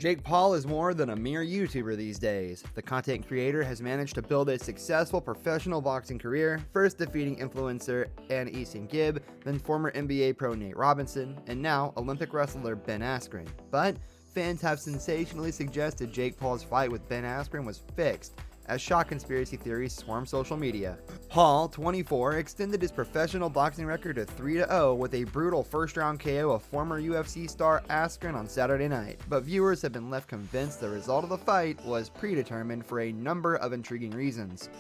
Jake Paul is more than a mere YouTuber these days. The content creator has managed to build a successful professional boxing career, first defeating influencer Askren, then former NBA pro Nate Robinson, and now Olympic wrestler Ben Askren. But fans have sensationally suggested Jake Paul's fight with Ben Askren was fixed, as shock conspiracy theories swarm social media. Paul, 24, extended his professional boxing record to 3-0 with a brutal first-round KO of former UFC star Askren on Saturday night, but viewers have been left convinced the result of the fight was predetermined for a number of intriguing reasons.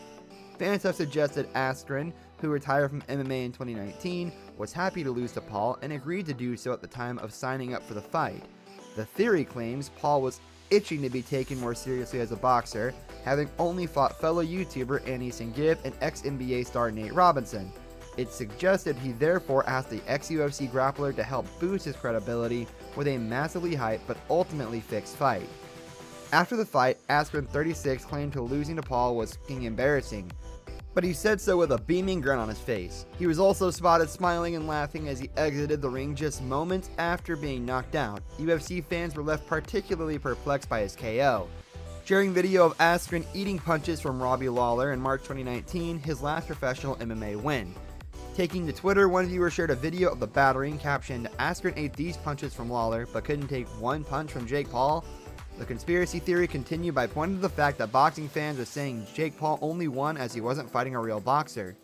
Fans have suggested Askren, who retired from MMA in 2019, was happy to lose to Paul and agreed to do so at the time of signing up for the fight. The theory claims Paul was itching to be taken more seriously as a boxer, having only fought fellow YouTuber Askren and ex-NBA star Nate Robinson. It's suggested he therefore asked the ex-UFC grappler to help boost his credibility with a massively hyped but ultimately fixed fight. After the fight, Askren, 36, claimed to losing to Paul was fucking embarrassing, but he said so with a beaming grin on his face. He was also spotted smiling and laughing as he exited the ring just moments after being knocked out. UFC fans were left particularly perplexed by his KO. Sharing video of Askren eating punches from Robbie Lawler in March 2019, his last professional MMA win. Taking to Twitter, one viewer shared a video of the battering captioned, "Askren ate these punches from Lawler, but couldn't take one punch from Jake Paul." The conspiracy theory continued by pointing to the fact that boxing fans are saying Jake Paul only won as he wasn't fighting a real boxer,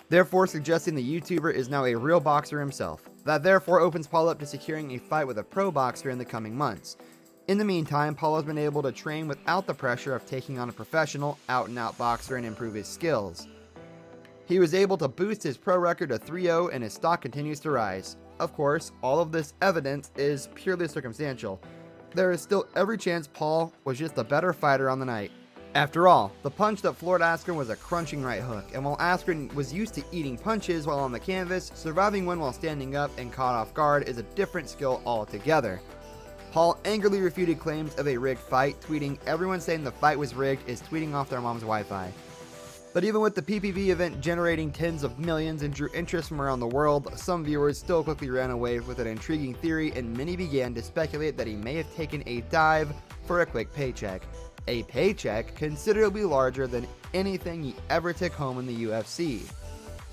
therefore suggesting the YouTuber is now a real boxer himself. That therefore opens Paul up to securing a fight with a pro boxer in the coming months. In the meantime, Paul has been able to train without the pressure of taking on a professional, out-and-out boxer and improve his skills. He was able to boost his pro record to 3-0 and his stock continues to rise. Of course, all of this evidence is purely circumstantial. There is still every chance Paul was just a better fighter on the night. After all, the punch that floored Askren was a crunching right hook, and while Askren was used to eating punches while on the canvas, surviving one while standing up and caught off guard is a different skill altogether. Paul angrily refuted claims of a rigged fight, tweeting, "Everyone saying the fight was rigged is tweeting off their mom's Wi-Fi." But even with the PPV event generating tens of millions and drew interest from around the world, some viewers still quickly ran away with an intriguing theory and many began to speculate that he may have taken a dive for a quick paycheck. A paycheck considerably larger than anything he ever took home in the UFC.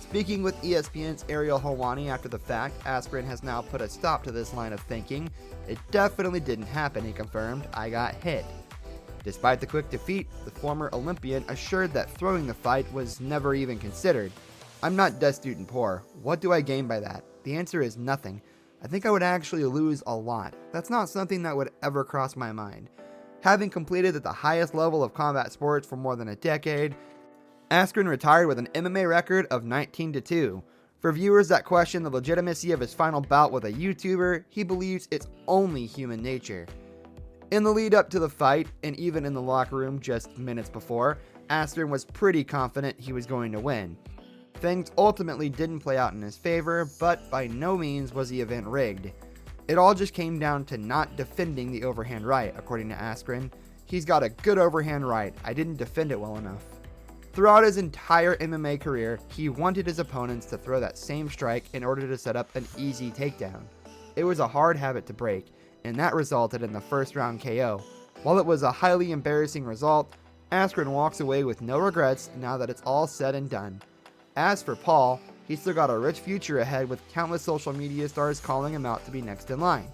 Speaking with ESPN's Ariel Helwani after the fact, Askren has now put a stop to this line of thinking. "It definitely didn't happen," he confirmed. "I got hit." Despite the quick defeat, the former Olympian assured that throwing the fight was never even considered. "I'm not destitute and poor. What do I gain by that? The answer is nothing. I think I would actually lose a lot. That's not something that would ever cross my mind." Having completed at the highest level of combat sports for more than a decade, Askren retired with an MMA record of 19-2. For viewers that question the legitimacy of his final bout with a YouTuber, he believes it's only human nature. In the lead up to the fight, and even in the locker room just minutes before, Askren was pretty confident he was going to win. Things ultimately didn't play out in his favor, but by no means was the event rigged. It all just came down to not defending the overhand right, according to Askren. "He's got a good overhand right, I didn't defend it well enough." Throughout his entire MMA career, he wanted his opponents to throw that same strike in order to set up an easy takedown. It was a hard habit to break, and that resulted in the first round KO. While it was a highly embarrassing result, Askren walks away with no regrets now that it's all said and done. As for Paul, he's still got a rich future ahead with countless social media stars calling him out to be next in line.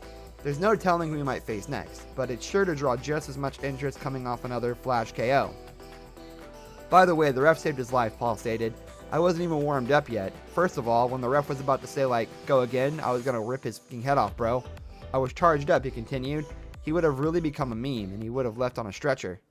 There's no telling who he might face next, but it's sure to draw just as much interest coming off another flash KO. "By the way, the ref saved his life," Paul stated. "I wasn't even warmed up yet. First of all, when the ref was about to say go again, I was gonna rip his fucking head off, bro. I was charged up," he continued. "He would have really become a meme and he would have left on a stretcher."